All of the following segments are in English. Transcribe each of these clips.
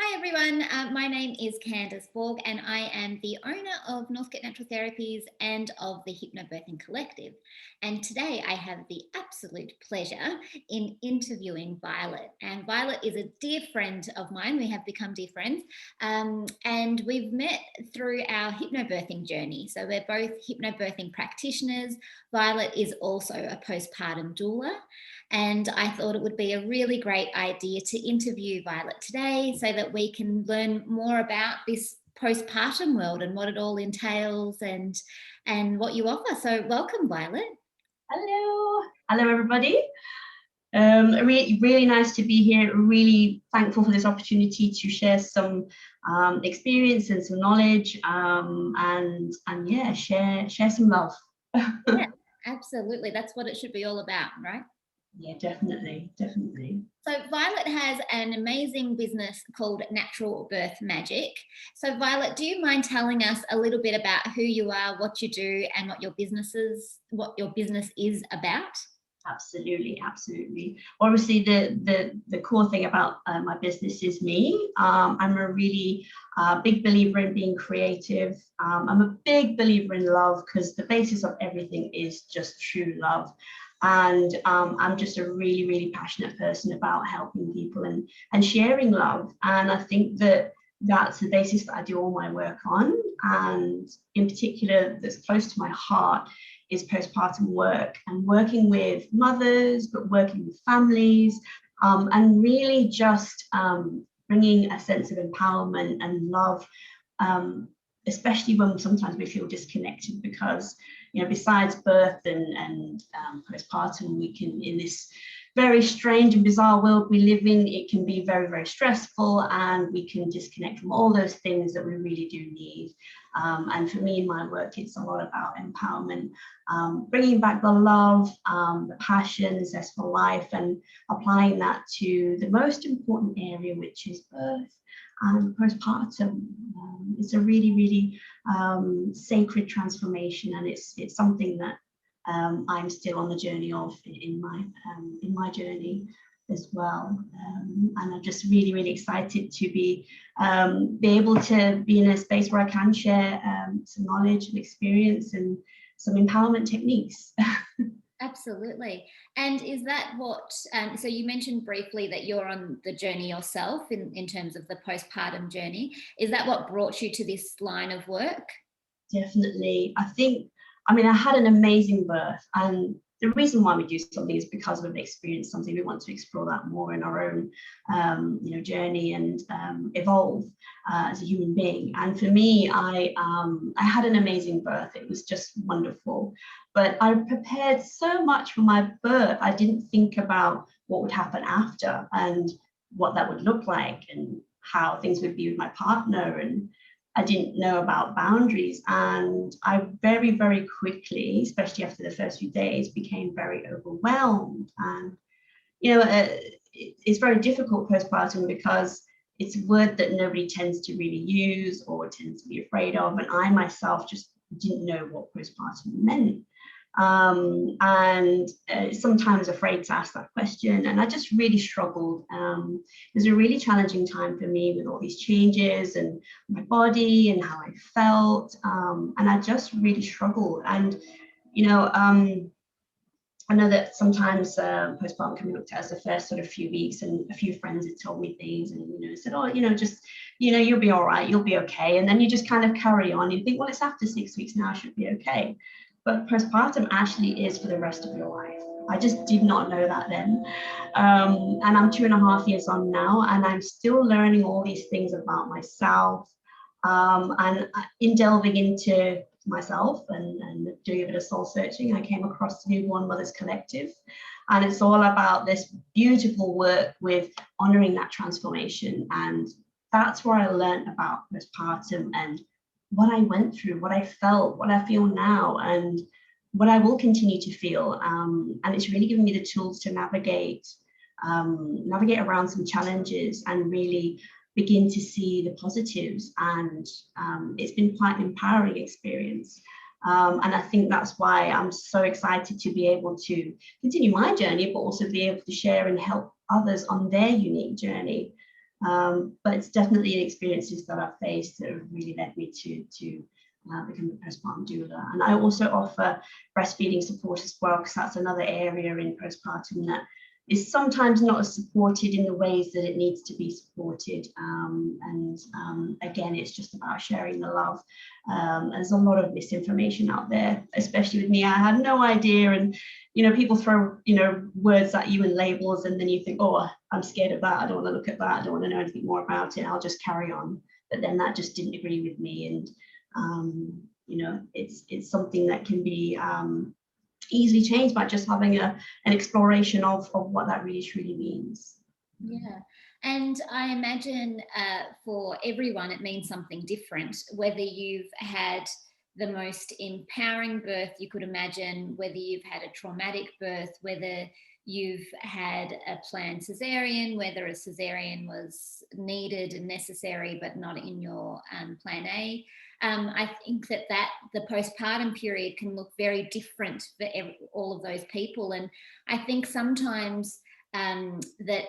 Hi everyone, my name is Candice Borg and I am the owner of Northcote Natural Therapies and of the Hypnobirthing Collective. And today I have the absolute pleasure in interviewing Violet. And Violet is a dear friend of mine. We have become dear friends and we've met through our hypnobirthing journey. So we're both hypnobirthing practitioners. Violet is also a postpartum doula. And I thought it would be a really great idea to interview Violet today so that we can learn more about this postpartum world and what it all entails and what you offer. So welcome, Violet. Hello everybody. Really nice to be here. Really thankful for this opportunity to share some experience and some knowledge and yeah, share some love. Yeah, absolutely. That's what it should be all about, right? Yeah, definitely. So Violet has an amazing business called Natural Birth Magic. So Violet, do you mind telling us a little bit about who you are, what you do, and what your business is about? Absolutely. Obviously, the core thing about my business is me. I'm a really big believer in being creative. I'm a big believer in love because the basis of everything is just true love. And I'm just a really passionate person about helping people and sharing love. And I think that's the basis that I do all my work on. And in particular, that's close to my heart is postpartum work and working with mothers, but working with families, and really just bringing a sense of empowerment and love, especially when sometimes we feel disconnected because, you know, besides birth and postpartum, we can, in this very strange and bizarre world we live in, it can be very stressful and we can disconnect from all those things that we really do need. And for me in my work, it's a lot about empowerment, bringing back the love, the passion, the zest for life, and applying that to the most important area, which is birth and postpartum. It's a really sacred transformation, and it's something that I'm still on the journey of in my journey as well. And I'm just really excited to be able to be in a space where I can share some knowledge and experience and some empowerment techniques. Absolutely. And is that what, so you mentioned briefly that you're on the journey yourself in terms of the postpartum journey. Is that what brought you to this line of work? Definitely. I had an amazing birth, and the reason why we do something is because we've experienced something. We want to explore that more in our own journey and evolve as a human being. And for me, I had an amazing birth. It was just wonderful. But I prepared so much for my birth. I didn't think about what would happen after and what that would look like and how things would be with my partner, and I didn't know about boundaries. And I very quickly, especially after the first few days, became very overwhelmed. And, it's very difficult postpartum because it's a word that nobody tends to really use or tends to be afraid of. And I myself just didn't know what postpartum meant. And sometimes afraid to ask that question, and I just really struggled. It was a really challenging time for me with all these changes and my body and how I felt, and I just really struggled. And I know that sometimes postpartum can be looked at as the first sort of few weeks, and a few friends had told me things and said, oh, just you'll be all right, you'll be okay, and then you just kind of carry on. You think, well, it's after 6 weeks now, I should be okay. But postpartum actually is for the rest of your life. I just did not know that then. And I'm 2.5 years on now, and I'm still learning all these things about myself. And in delving into myself and doing a bit of soul searching, I came across the Newborn Mothers Collective. And it's all about this beautiful work with honoring that transformation. And that's where I learned about postpartum and what I went through, what I felt, what I feel now, and what I will continue to feel. And it's really given me the tools to navigate around some challenges and really begin to see the positives. And it's been quite an empowering experience. And I think that's why I'm so excited to be able to continue my journey, but also be able to share and help others on their unique journey. But it's definitely experiences that I've faced that have really led me to become a postpartum doula. And I also offer breastfeeding support as well, because that's another area in postpartum that is sometimes not as supported in the ways that it needs to be supported. Again, it's just about sharing the love. There's a lot of misinformation out there, especially with me. I had no idea, and people throw words at you and labels, and then you think, oh, I'm scared of that, I don't want to look at that, I don't want to know anything more about it, I'll just carry on. But then that just didn't agree with me, and it's something that can be easily changed by just having an exploration of what that really truly means. Yeah, and I imagine for everyone it means something different, whether you've had the most empowering birth you could imagine, whether you've had a traumatic birth, whether you've had a planned cesarean, whether a cesarean was needed and necessary but not in your plan A. I think that the postpartum period can look very different for all of those people. And I think sometimes that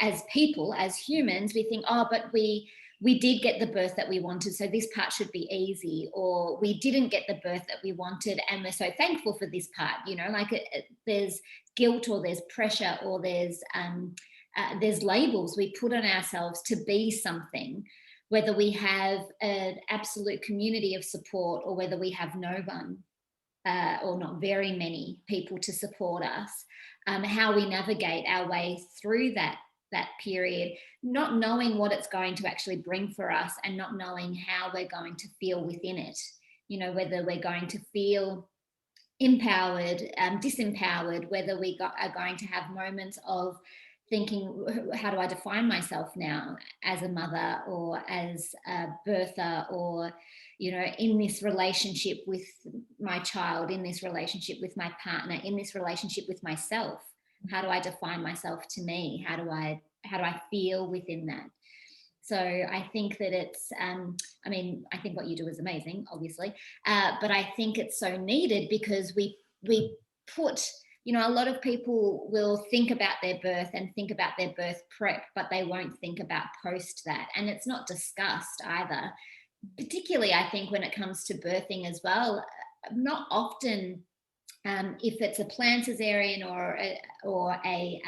as people, as humans, we think, oh, but we did get the birth that we wanted, so this part should be easy, or we didn't get the birth that we wanted and we're so thankful for this part. There's guilt, or there's pressure, or there's labels we put on ourselves to be something, whether we have an absolute community of support or whether we have no one or not very many people to support us. How we navigate our way through that period, not knowing what it's going to actually bring for us, and not knowing how we're going to feel within it. Whether we're going to feel empowered, disempowered, whether we are going to have moments of thinking, how do I define myself now as a mother, or as a birther, or in this relationship with my child, in this relationship with my partner, in this relationship with myself. How do I define myself to me? How do I feel within that? So I think that it's, I think what you do is amazing, obviously, but I think it's so needed, because we put, a lot of people will think about their birth and think about their birth prep, but they won't think about post that. And it's not discussed either, particularly I think when it comes to birthing as well. Not often, if it's a planned cesarean or a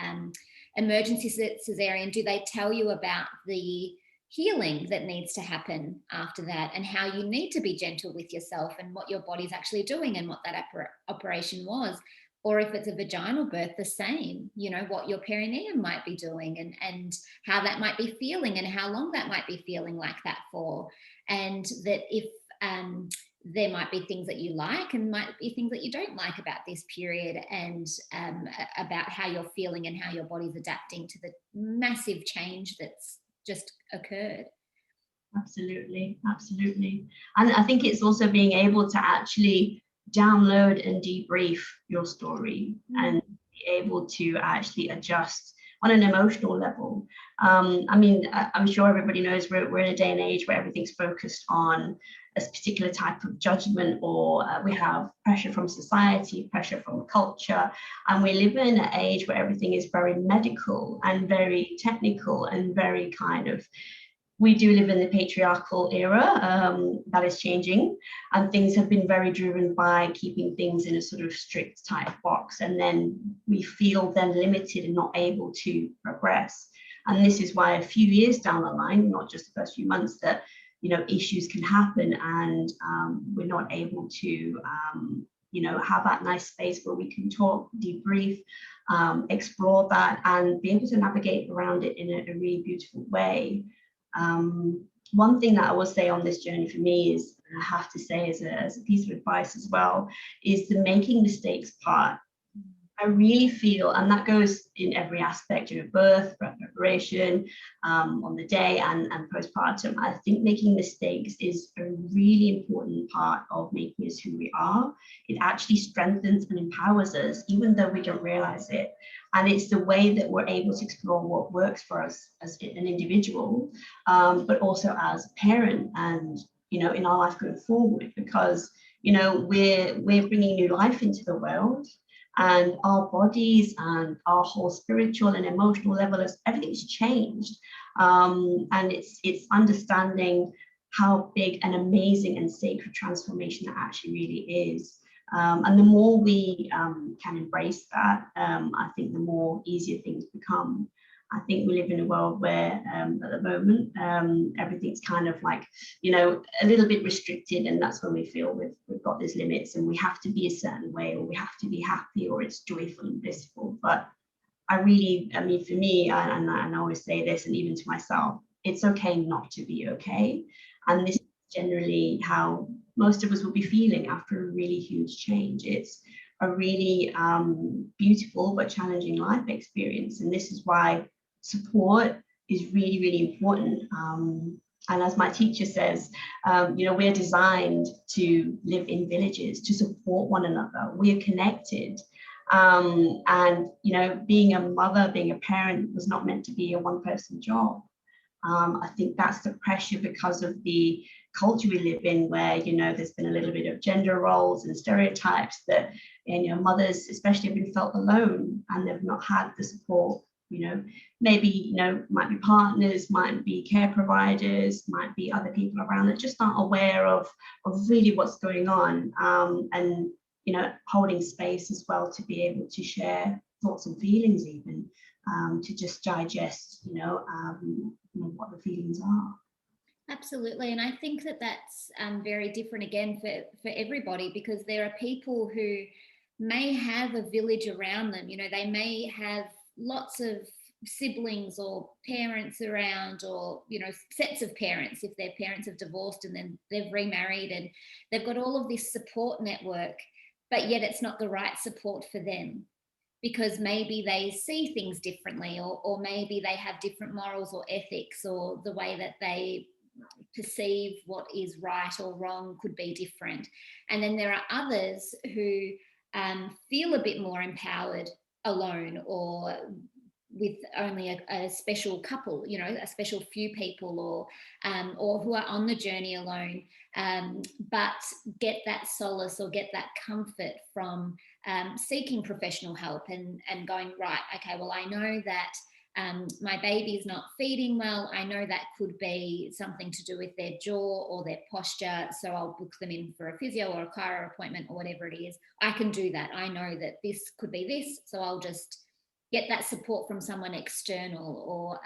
emergency cesarean, do they tell you about the healing that needs to happen after that, and how you need to be gentle with yourself, and what your body's actually doing, and what that operation was. Or if it's a vaginal birth, the same, what your perineum might be doing, and how that might be feeling, and how long that might be feeling like that for. And that if there might be things that you like, and might be things that you don't like about this period, and about how you're feeling and how your body's adapting to the massive change that's just occurred. Absolutely. And I think it's also being able to actually download and debrief your story, and be able to actually adjust on an emotional level. I'm sure everybody knows we're in a day and age where everything's focused on a particular type of judgment, or we have pressure from society, pressure from culture, and we live in an age where everything is very medical and very technical and very kind of, we do live in the patriarchal era that is changing, and things have been very driven by keeping things in a sort of strict type box, and then we feel then limited and not able to progress. And this is why a few years down the line, not just the first few months, that issues can happen, and we're not able to have that nice space where we can talk, debrief, explore that, and be able to navigate around it in a really beautiful way. One thing that I will say on this journey for me is, I have to say as a piece of advice as well, is the making mistakes part. I really feel, and that goes in every aspect, birth, preparation, on the day, and postpartum. I think making mistakes is a really important part of making us who we are. It actually strengthens and empowers us, even though we don't realize it. And it's the way that we're able to explore what works for us as an individual, but also as a parent, and in our life going forward, because we're bringing new life into the world. And our bodies and our whole spiritual and emotional level, everything's changed. And it's understanding how big and amazing and sacred transformation that actually really is. And the more we can embrace that, I think the more easier things become. I think we live in a world where at the moment everything's kind of like, you know, a little bit restricted, and that's when we feel we've got these limits and we have to be a certain way, or we have to be happy, or it's joyful and blissful. But I mean, for me, and I always say this, and even to myself, it's okay not to be okay. And this is generally how most of us will be feeling after a really huge change. It's a really beautiful but challenging life experience. And this is why support is really, really important. And as my teacher says, you know, we're designed to live in villages, to support one another. We're connected. And, you know, being a mother, being a parent was not meant to be a one-person job. I think that's the pressure because of the culture we live in, where, you know, there's been a little bit of gender roles and stereotypes that, you know, mothers especially have been felt alone and they've not had the support. You know, maybe, you know, might be partners, might be care providers, might be other people around that just aren't aware of really what's going on, and, you know, holding space as well to be able to share thoughts and feelings, even to just digest, you know, what the feelings are. Absolutely. And I think that that's very different again for everybody, because there are people who may have a village around them. You know, they may have lots of siblings or parents around, or, you know, sets of parents if their parents have divorced and then they've remarried, and they've got all of this support network, but yet it's not the right support for them, because maybe they see things differently, or maybe they have different morals or ethics, or the way that they perceive what is right or wrong could be different. And then there are others who feel a bit more empowered alone, or with only a special couple, you know, a special few people, or who are on the journey alone, but get that solace or get that comfort from seeking professional help, and going, right, okay, well, I know that my baby's not feeding well. I know that could be something to do with their jaw or their posture, so I'll book them in for a physio or a chiro appointment or whatever it is. I can do that. I know that this could be this, so I'll just get that support from someone external. Or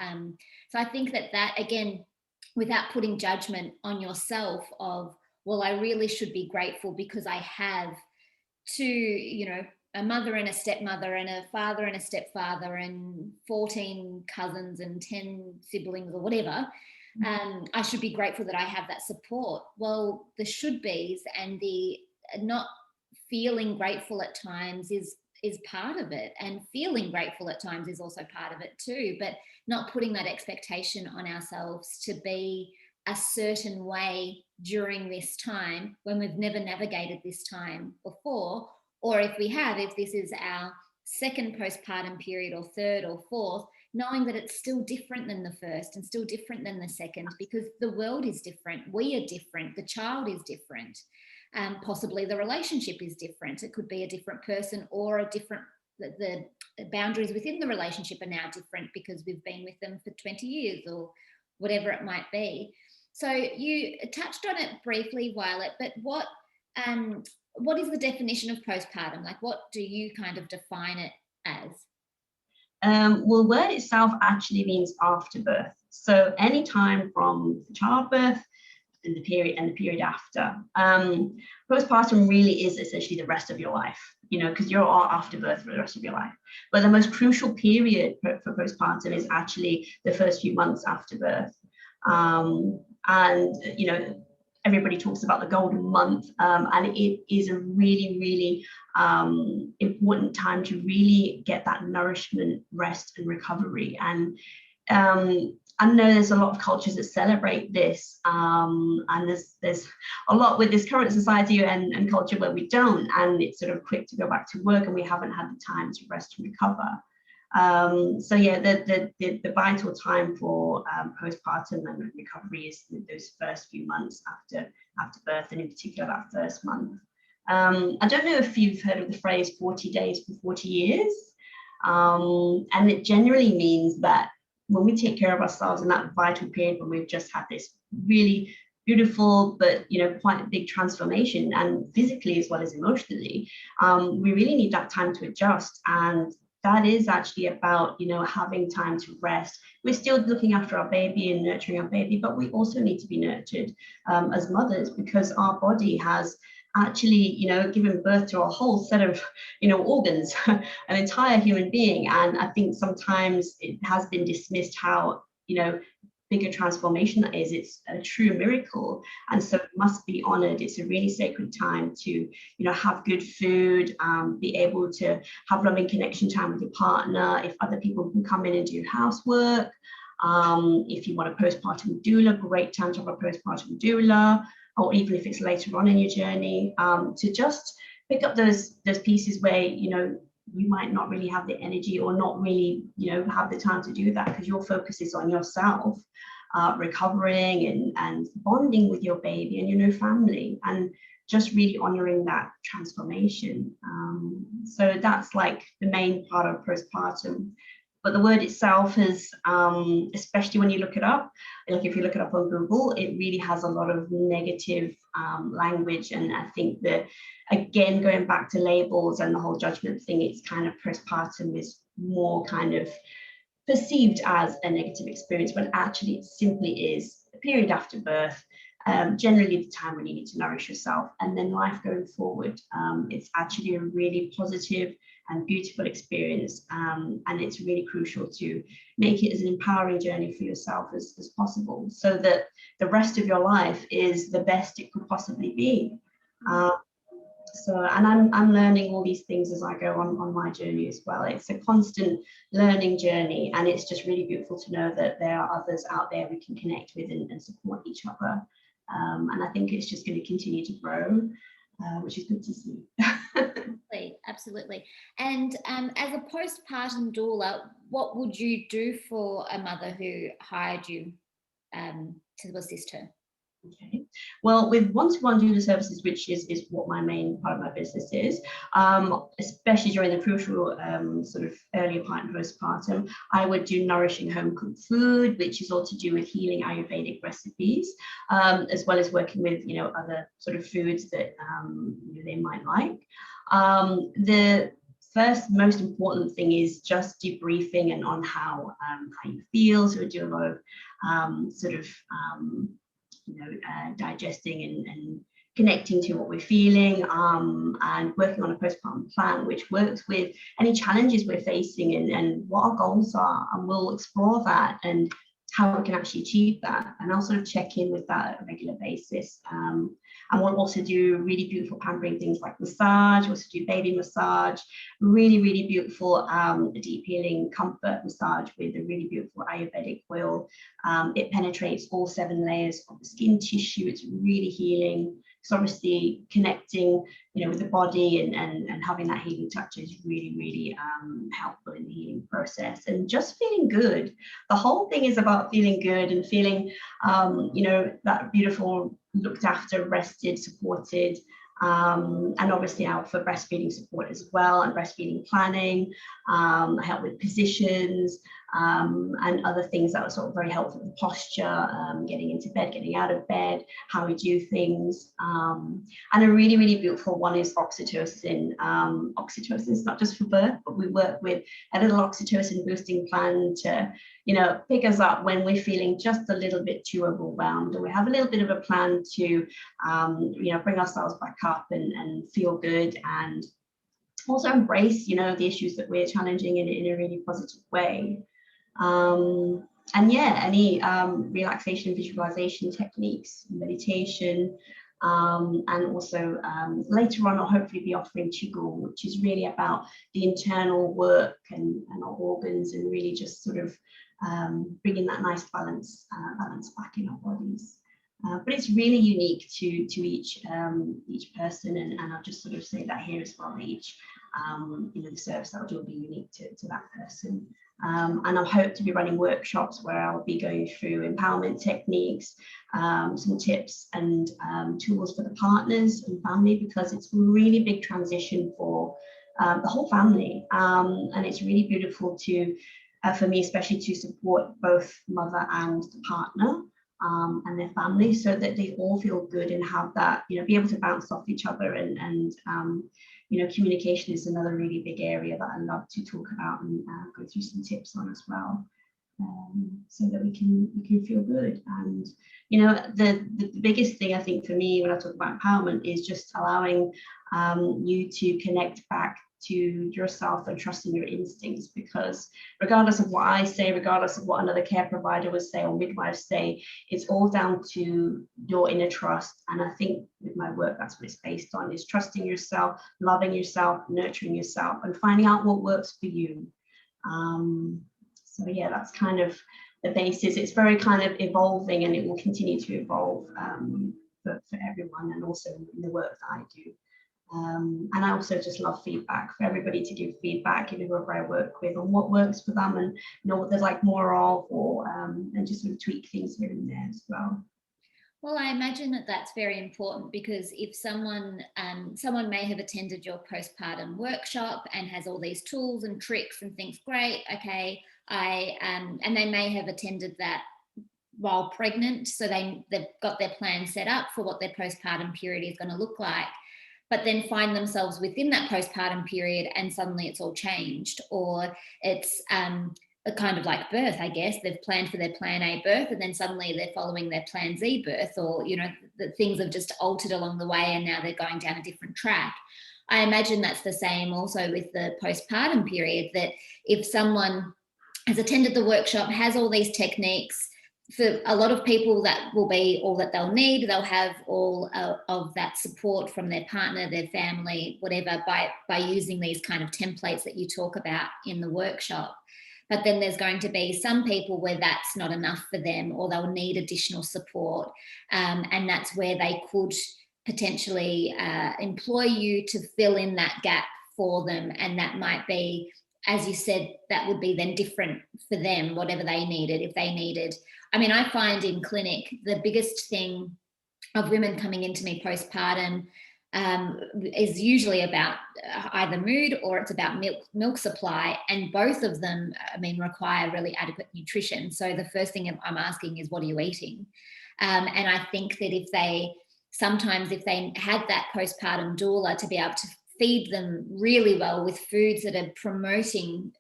so I think that again, without putting judgment on yourself of, well, I really should be grateful because I have two, you know, a mother and a stepmother and a father and a stepfather and 14 cousins and 10 siblings or whatever. I should be grateful that I have that support. Well, the should be's and the not feeling grateful at times is part of it, and feeling grateful at times is also part of it too, but not putting that expectation on ourselves to be a certain way during this time when we've never navigated this time before. Or if we have, if this is our second postpartum period or third or fourth, knowing that it's still different than the first and still different than the second, because the world is different, we are different, the child is different. Possibly the relationship is different. It could be a different person, or a different, the boundaries within the relationship are now different because we've been with them for 20 years or whatever it might be. So you touched on it briefly, Violet, but what is the definition of postpartum? Like, what do you kind of define it as? Well, word itself actually means afterbirth. So any time from childbirth and the period after. Postpartum really is essentially the rest of your life, you know, because you're all afterbirth for the rest of your life. But the most crucial period for postpartum is actually the first few months after birth. And, you know, everybody talks about the golden month, and it is a really, really important time to really get that nourishment, rest, and recovery. And I know there's a lot of cultures that celebrate this, and there's a lot with this current society and culture where we don't, and it's sort of quick to go back to work and we haven't had the time to rest and recover. So yeah, the vital time for postpartum and recovery is those first few months after birth, and in particular that first month. I don't know if you've heard of the phrase 40 days for 40 years, and it generally means that when we take care of ourselves in that vital period when we've just had this really beautiful but quite a big transformation, and physically as well as emotionally, we really need that time to adjust. And that is actually about having time to rest. We're still looking after our baby and nurturing our baby, but we also need to be nurtured as mothers, because our body has actually given birth to a whole set of organs, an entire human being. And I think sometimes it has been dismissed how big a transformation that is. It's a true miracle, and so it must be honored. It's a really sacred time to have good food, be able to have loving connection time with your partner. If other people can come in and do housework, if you want a postpartum doula, great time to have a postpartum doula, or even if it's later on in your journey, to just pick up those pieces where you might not really have the energy, or not really have the time to do that, because your focus is on yourself, recovering and bonding with your baby and your new family, and just really honoring that transformation. So that's like the main part of postpartum. But the word itself is, especially when you look it up, like if you look it up on Google, it really has a lot of negative language. And I think that, again, going back to labels and the whole judgment thing, it's kind of postpartum is more kind of perceived as a negative experience, when actually it simply is a period after birth, generally the time when you need to nourish yourself, and then life going forward. It's actually a really positive and beautiful experience, and it's really crucial to make it as an empowering journey for yourself as possible, so that the rest of your life is the best it could possibly be. And I'm learning all these things as I go on my journey as well. It's a constant learning journey, and it's just really beautiful to know that there are others out there we can connect with and support each other. And I think it's just going to continue to grow, which is good to see. Absolutely. And as a postpartum doula, what would you do for a mother who hired you to assist her? Okay. Well, with one-to-one doula services, which is what my main part of my business is, especially during the crucial sort of earlier part of postpartum, I would do nourishing home-cooked food, which is all to do with healing Ayurvedic recipes, as well as working with other sort of foods that they might like. The first most important thing is just debriefing and on how you feel. So we do a lot of sort of digesting and connecting to what we're feeling, and working on a postpartum plan, which works with any challenges we're facing and what our goals are, and we'll explore that and how we can actually achieve that. And I'll sort of check in with that on a regular basis. And we'll also do really beautiful pampering things like massage. We'll also do baby massage, really, really beautiful deep healing comfort massage with a really beautiful Ayurvedic oil. It penetrates all 7 layers of the skin tissue. It's really healing. So obviously connecting, with the body and having that healing touch is really, really helpful in the healing process, and just feeling good. The whole thing is about feeling good and feeling, that beautiful, looked after, rested, supported, and obviously I offer breastfeeding support as well, and breastfeeding planning. I help with positions and other things that are sort of very helpful with posture, getting into bed, getting out of bed, how we do things. And a really, really beautiful one is oxytocin. Oxytocin is not just for birth, but we work with a little oxytocin boosting plan to pick us up when we're feeling just a little bit too overwhelmed, and we have a little bit of a plan to bring ourselves back up and feel good, and also embrace the issues that we're challenging in a really positive way. And yeah, any relaxation, visualization techniques, meditation, and also later on I'll hopefully be offering Qigong, which is really about the internal work and our organs, and really just sort of bringing that nice balance back in our bodies. But it's really unique to each person, and I'll just sort of say that here as well. Each the service that I'll do will be unique to that person. And I hope to be running workshops where I'll be going through empowerment techniques, some tips and tools for the partners and family, because it's a really big transition for the whole family. And it's really beautiful to for me, especially to support both mother and the partner and their family, so that they all feel good and have that, be able to bounce off each other. And communication is another really big area that I love to talk about and go through some tips on as well. So that we can feel good. And the biggest thing I think for me when I talk about empowerment is just allowing you to connect back to yourself and trusting your instincts, because regardless of what I say, regardless of what another care provider would say or midwives say, it's all down to your inner trust. And I think with my work, that's what it's based on, is trusting yourself, loving yourself, nurturing yourself, and finding out what works for you. So yeah, that's kind of the basis. It's very kind of evolving, and it will continue to evolve for everyone, and also in the work that I do. And I also just love feedback, for everybody to give feedback, whoever I work with, on what works for them, and what they'd like more of, or and just sort of tweak things here and there as well. Well, I imagine that that's very important, because if someone may have attended your postpartum workshop and has all these tools and tricks and thinks, great, okay, and they may have attended that while pregnant, so they've got their plan set up for what their postpartum period is going to look like, but then find themselves within that postpartum period and suddenly it's all changed, or it's kind of like birth, I guess. They've planned for their plan A birth, and then suddenly they're following their plan Z birth, or that things have just altered along the way and now they're going down a different track. I imagine that's the same also with the postpartum period, that if someone has attended the workshop, has all these techniques, for a lot of people that will be all that they'll need. They'll have all of that support from their partner, their family, whatever, by using these kind of templates that you talk about in the workshop. But then there's going to be some people where that's not enough for them, or they'll need additional support. And that's where they could potentially employ you to fill in that gap for them. And that might be, as you said, that would be then different for them, whatever they needed. If they needed, I find in clinic, the biggest thing of women coming into me postpartum is usually about either mood, or it's about milk supply, and both of them require really adequate nutrition. So the first thing I'm asking is, what are you eating? And I think that if they had that postpartum doula to be able to feed them really well with foods that are promoting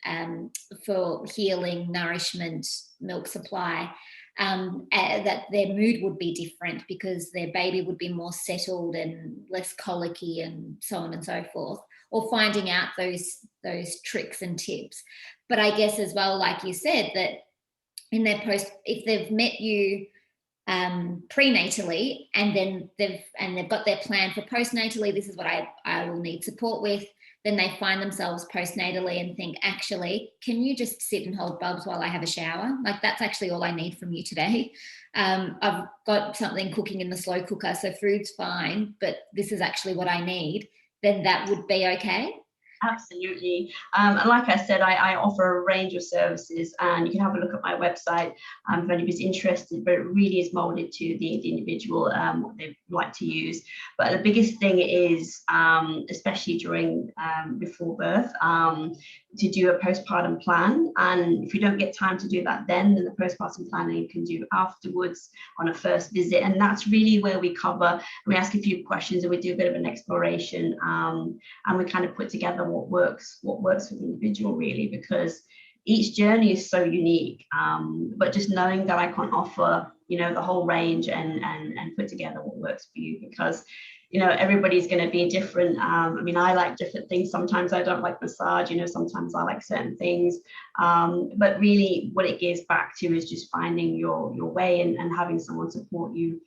for healing, nourishment, milk supply, that their mood would be different, because their baby would be more settled and less colicky and so on and so forth, or finding out those tricks and tips. But I guess as well, like you said, that in their if they've met you prenatally, and then they've got their plan for postnatally, this is what I will need support with, then they find themselves postnatally and think, actually, can you just sit and hold Bubs while I have a shower? Like, that's actually all I need from you today. I've got something cooking in the slow cooker, so food's fine, but this is actually what I need. Then that would be okay. Absolutely. And like I said, I offer a range of services, and you can have a look at my website if anybody's interested, but it really is molded to the individual, what they like to use. But the biggest thing is, especially during before birth, to do a postpartum plan. And if you don't get time to do that then the postpartum planning you can do afterwards on a first visit. And that's really where we cover, we ask a few questions and we do a bit of an exploration, and we kind of put together what works for the individual, really, because each journey is so unique. But just knowing that I can't offer the whole range and put together what works for you, because everybody's going to be different. I like different things. Sometimes I don't like massage, sometimes I like certain things, but really what it gives back to is just finding your way and having someone support you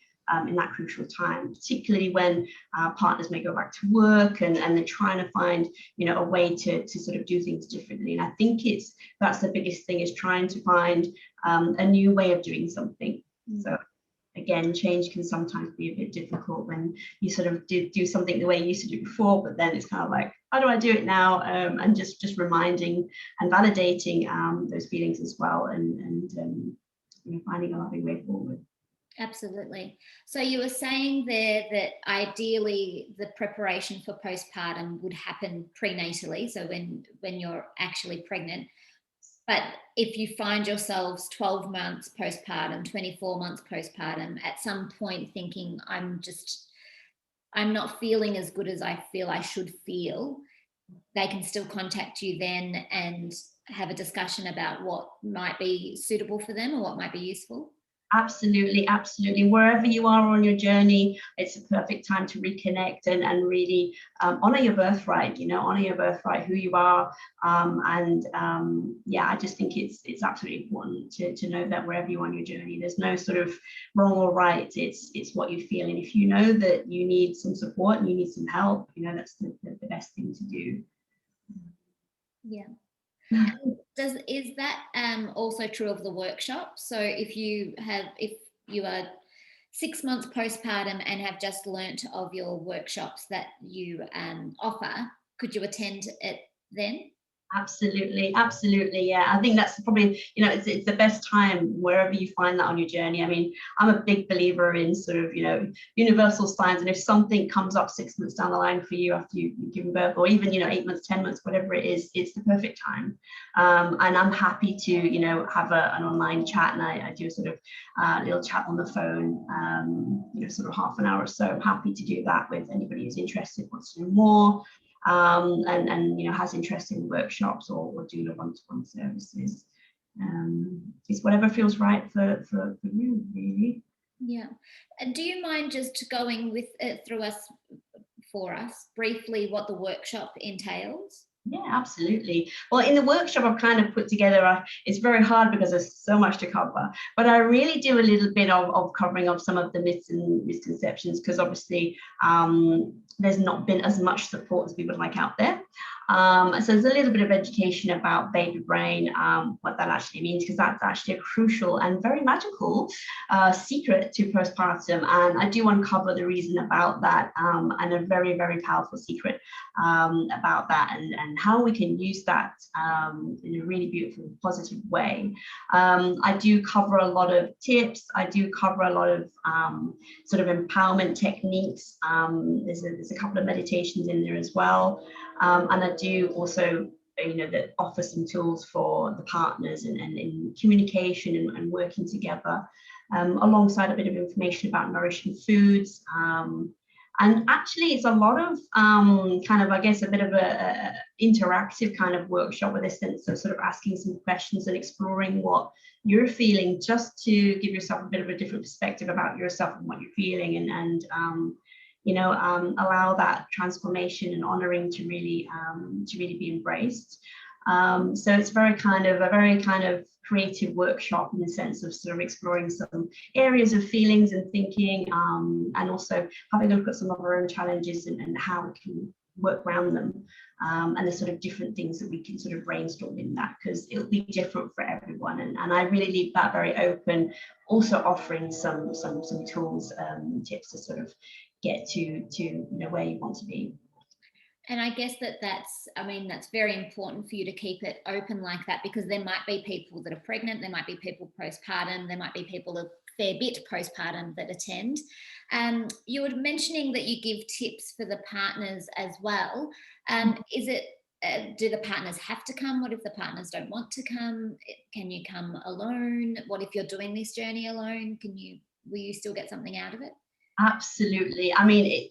in that crucial time, particularly when partners may go back to work and they're trying to find a way to sort of do things differently. And I think that's the biggest thing, is trying to find a new way of doing something. So again, change can sometimes be a bit difficult when you sort of do something the way you used to do it before, but then it's kind of like, how do I do it now? And just reminding and validating those feelings as well, and finding a loving way forward. Absolutely. So you were saying there that ideally the preparation for postpartum would happen prenatally, so when you're actually pregnant. But if you find yourselves 12 months postpartum, 24 months postpartum, at some point thinking, I'm not feeling as good as I feel I should feel, they can still contact you then and have a discussion about what might be suitable for them or what might be useful. Absolutely, absolutely. Wherever you are on your journey, it's a perfect time to reconnect and really honor your birthright, honor your birthright, who you are. Yeah, I just think it's absolutely important to know that wherever you are on your journey, there's no sort of wrong or right. It's what you feel. And if you know that you need some support and you need some help, that's the best thing to do. Yeah. Is that also true of the workshop? So if you are 6 months postpartum and have just learnt of your workshops that you offer, could you attend it then? Absolutely, absolutely. Yeah, I think that's probably, it's the best time wherever you find that on your journey. I mean, I'm a big believer in sort of, universal signs. And if something comes up 6 months down the line for you after you've given birth, or even, 8 months, 10 months, whatever it is, it's the perfect time. And I'm happy to, have an online chat, and I do a sort of little chat on the phone, sort of half an hour or so. I'm happy to do that with anybody who's interested, wants to know more. And has interest in workshops or doula one-to-one services. It's whatever feels right for you, really. Yeah. And do you mind just going for us briefly what the workshop entails? Yeah, absolutely. Well, in the workshop, I've kind of put together, it's very hard because there's so much to cover, but I really do a little bit of covering of some of the myths and misconceptions, because obviously there's not been as much support as we would like out there. So there's a little bit of education about baby brain, what that actually means, because that's actually a crucial and very magical secret to postpartum. And I do uncover the reason about that, and a very, very powerful secret about that, and how we can use that in a really beautiful, positive way. I do cover a lot of tips. I do cover a lot of sort of empowerment techniques. There's a couple of meditations in there as well. And I do also, that offer some tools for the partners and in communication and working together, alongside a bit of information about nourishing foods. And actually, it's a lot of kind of, I guess, a bit of a interactive kind of workshop, with a sense of sort of asking some questions and exploring what you're feeling, just to give yourself a bit of a different perspective about yourself and what you're feeling, and allow that transformation and honoring to really be embraced. So it's a very kind of creative workshop, in the sense of sort of exploring some areas of feelings and thinking, and also having a look at some of our own challenges and how we can work around them, and the sort of different things that we can sort of brainstorm in that, because it'll be different for everyone, and I really leave that very open, also offering some tools, tips to sort of get to where you want to be. And I guess that's very important for you to keep it open like that, because there might be people that are pregnant, there might be people postpartum, there might be people a fair bit postpartum that attend. You were mentioning that you give tips for the partners as well. Is it, do the partners have to come? What if the partners don't want to come? Can you come alone? What if you're doing this journey alone? Will you still get something out of it? Absolutely. I mean,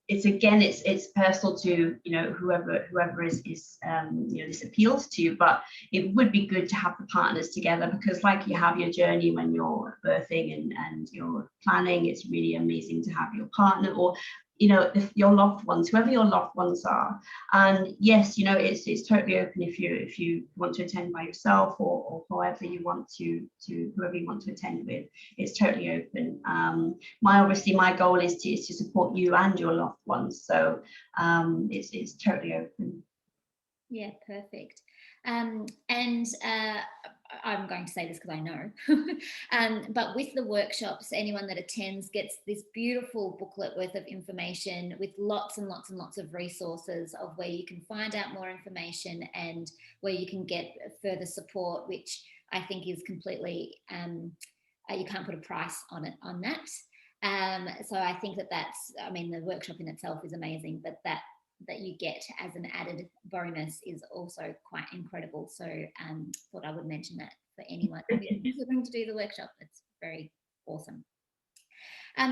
it's personal to whoever is this appeals to, but it would be good to have the partners together, because like you have your journey when you're birthing and you're planning, it's really amazing to have your partner, or if your loved ones, whoever your loved ones are. And yes, it's totally open if you want to attend by yourself, or whoever you want to attend with. It's totally open. My goal is to support you and your loved ones, so it's totally open. Yeah, perfect. And I'm going to say this because I know, but with the workshops, anyone that attends gets this beautiful booklet worth of information, with lots and lots and lots of resources of where you can find out more information and where you can get further support, which I think is completely, you can't put a price on that. So I think that's, the workshop in itself is amazing, but that that you get as an added bonus is also quite incredible. So thought I would mention that for anyone considering to do the workshop. It's very awesome.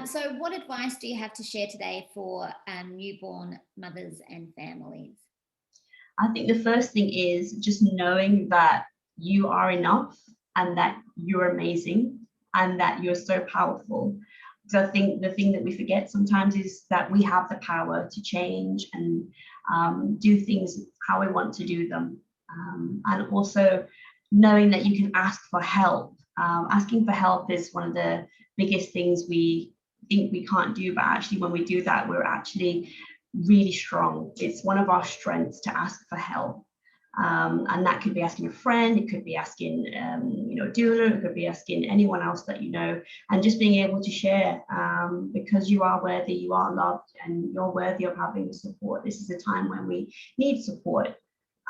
So what advice do you have to share today for newborn mothers and families? I think the first thing is just knowing that you are enough and that you're amazing and that you're so powerful. So I think the thing that we forget sometimes is that we have the power to change and do things how we want to do them. And also knowing that you can ask for help. Asking for help is one of the biggest things we think we can't do, but actually when we do that, we're actually really strong. It's one of our strengths to ask for help. And that could be asking a friend, it could be asking, doula, it could be asking anyone else that you know, and just being able to share, because you are worthy, you are loved, and you're worthy of having the support. This is a time when we need support.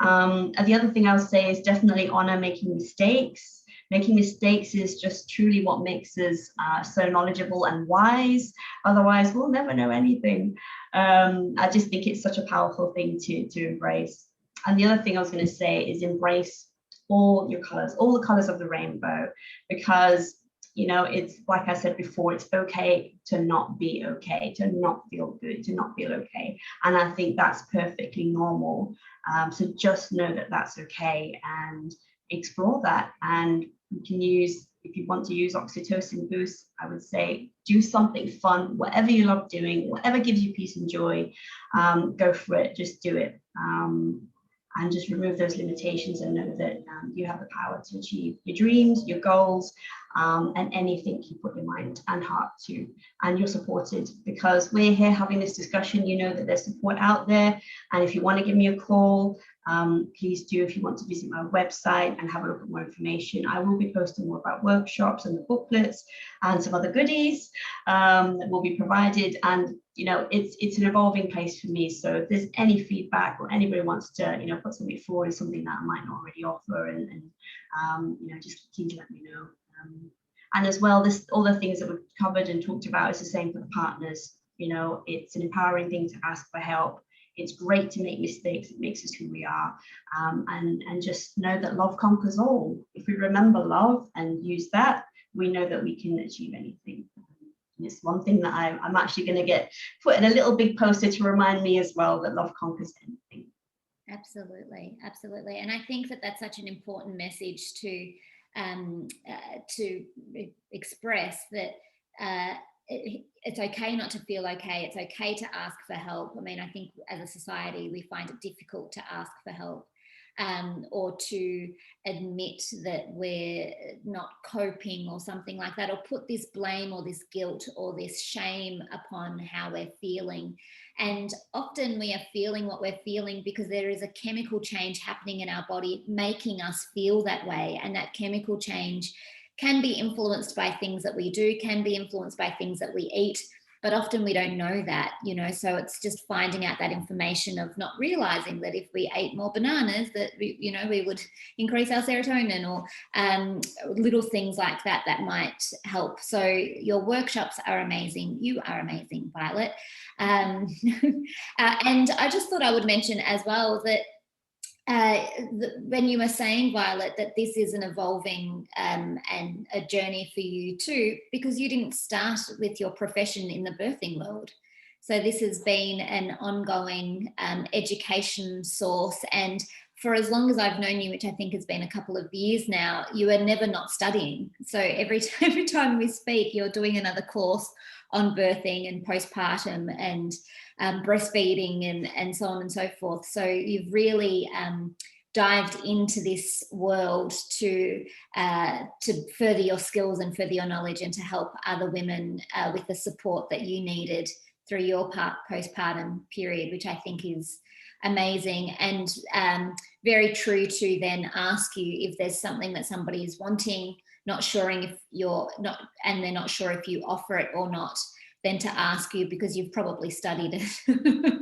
And the other thing I would say is definitely honor making mistakes. Making mistakes is just truly what makes us so knowledgeable and wise. Otherwise, we'll never know anything. I just think it's such a powerful thing to embrace. And the other thing I was going to say is embrace all your colors, all the colors of the rainbow, because, it's like I said before, it's okay to not be okay, to not feel good, to not feel okay. And I think that's perfectly normal. So just know that that's okay and explore that. And you can use, if you want to use oxytocin boost, I would say do something fun, whatever you love doing, whatever gives you peace and joy, go for it, just do it. And just remove those limitations and know that you have the power to achieve your dreams, your goals, and anything you put your mind and heart to. And you're supported because we're here having this discussion. You know that there's support out there. And if you want to give me a call, please do. If you want to visit my website and have a look at more information, I will be posting more about workshops and the booklets and some other goodies that will be provided. And it's an evolving place for me. So if there's any feedback or anybody wants to put something forward as something that I might not already offer, and just keen to let me know. And as well, all the things that we've covered and talked about is the same for the partners. It's an empowering thing to ask for help. It's great to make mistakes. It makes us who we are. And just know that love conquers all. If we remember love and use that, we know that we can achieve anything. And it's one thing that I'm actually going to get put in a little big poster to remind me as well that love conquers anything. Absolutely, absolutely. And I think that that's such an important message to express, that it's okay not to feel okay. It's okay to ask for help. I mean, I think as a society, we find it difficult to ask for help. Or to admit that we're not coping or something like that, or put this blame or this guilt or this shame upon how we're feeling. And often we are feeling what we're feeling because there is a chemical change happening in our body making us feel that way. And that chemical change can be influenced by things that we do, can be influenced by things that we eat, but often we don't know that, so it's just finding out that information of not realizing that if we ate more bananas, that we would increase our serotonin, or little things like that might help. So your workshops are amazing. You are amazing, Violet. And I just thought I would mention as well that when you were saying, Violet, that this is an evolving and a journey for you too, because you didn't start with your profession in the birthing world. So this has been an ongoing education source. And for as long as I've known you, which I think has been a couple of years now, you are never not studying. So every time we speak, you're doing another course on birthing and postpartum and breastfeeding and so on and so forth. So you've really dived into this world to further your skills and further your knowledge, and to help other women with the support that you needed through your postpartum period, which I think is amazing, and very true to then ask you if there's something that somebody is wanting, not sure if you're not, and they're not sure if you offer it or not, then to ask you, because you've probably studied it.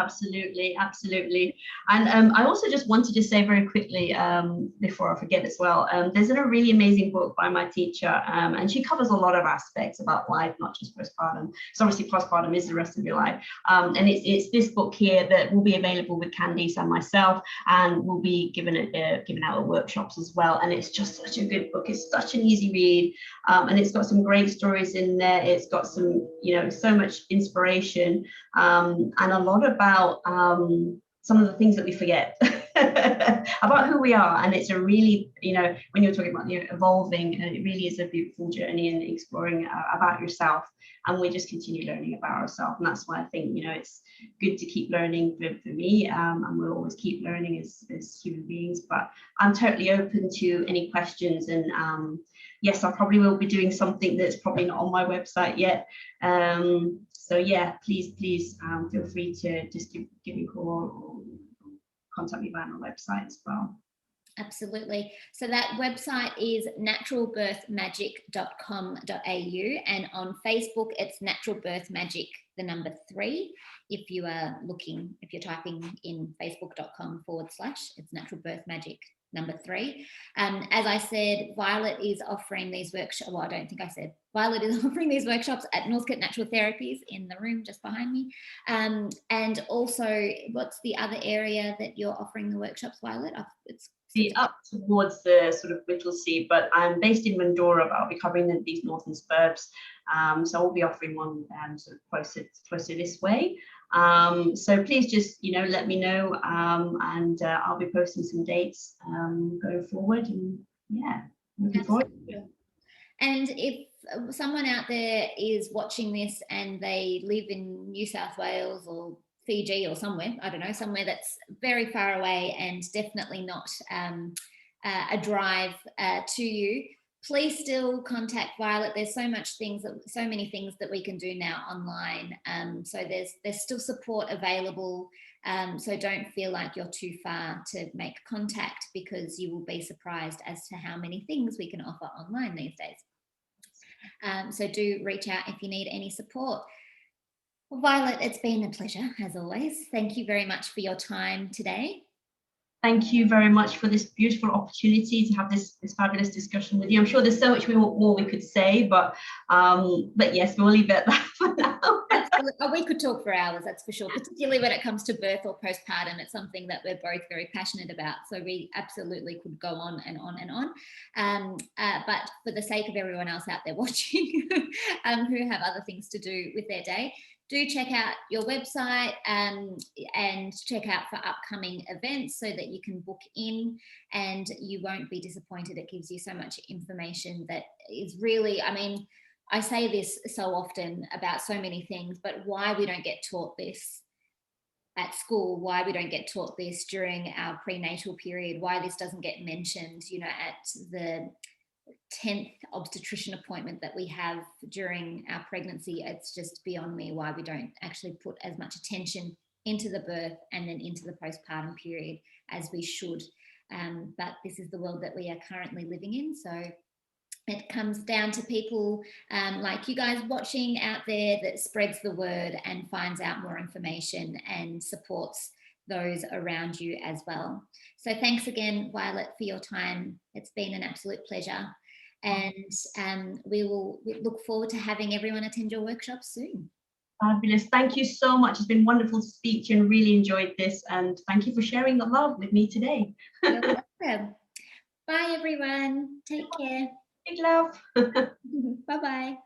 Absolutely, absolutely. And I also just wanted to say very quickly, before I forget as well, there's a really amazing book by my teacher, and she covers a lot of aspects about life, not just postpartum. So obviously postpartum is the rest of your life. And it's this book here that will be available with Candice and myself, and will be given out at workshops as well. And it's just such a good book. It's such an easy read, and it's got some great stories in there. It's got some, so much inspiration, and a lot about some of the things that we forget about who we are. And it's a really, when you're talking about evolving, it really is a beautiful journey and exploring about yourself. And we just continue learning about ourselves. And that's why I think, it's good to keep learning for me, and we'll always keep learning as human beings. But I'm totally open to any questions. And yes, I probably will be doing something that's probably not on my website yet. So yeah, please feel free to just give me a call or contact me via my website as well. Absolutely. So that website is naturalbirthmagic.com.au, and on Facebook it's Natural Birth Magic, the number 3. If you're typing in facebook.com/, it's Natural Birth Magic number 3. As I said, Violet is offering these workshops. Well, I don't think I said. Violet is offering these workshops at Northcote Natural Therapies in the room just behind me. And also, what's the other area that you're offering the workshops, Violet? It's up towards the sort of Whittlesea, but I'm based in Mandora, but I'll be covering these northern suburbs. So I'll be offering one sort of closer this way. So please just, let me know, and I'll be posting some dates going forward. And yeah, looking forward to it. And if someone out there is watching this and they live in New South Wales or Fiji or somewhere, I don't know, somewhere that's very far away and definitely not a drive to you, please still contact Violet. There's so many things that we can do now online. So there's still support available. So don't feel like you're too far to make contact, because you will be surprised as to how many things we can offer online these days. So do reach out if you need any support. Well, Violet, it's been a pleasure as always. Thank you very much for your time today. Thank you very much for this beautiful opportunity to have this fabulous discussion with you. I'm sure there's so much more we could say, but yes, we'll leave it at that for now. We could talk for hours, that's for sure, particularly when it comes to birth or postpartum. It's something that we're both very passionate about, so we absolutely could go on and on and on. But for the sake of everyone else out there watching who have other things to do with their day, do check out your website and check out for upcoming events so that you can book in and you won't be disappointed. It gives you so much information that is really, I say this so often about so many things, but why we don't get taught this at school, why we don't get taught this during our prenatal period, why this doesn't get mentioned, at the 10th obstetrician appointment that we have during our pregnancy. It's just beyond me why we don't actually put as much attention into the birth and then into the postpartum period as we should. But this is the world that we are currently living in. So it comes down to people like you guys watching out there that spreads the word and finds out more information and supports those around you as well. So thanks again, Violet, for your time. It's been an absolute pleasure. And we look forward to having everyone attend your workshop soon. Fabulous. Thank you so much. It's been wonderful to speak to you and really enjoyed this. And thank you for sharing the love with me today. You're welcome. Bye, everyone. Take care. Big love. Bye-bye.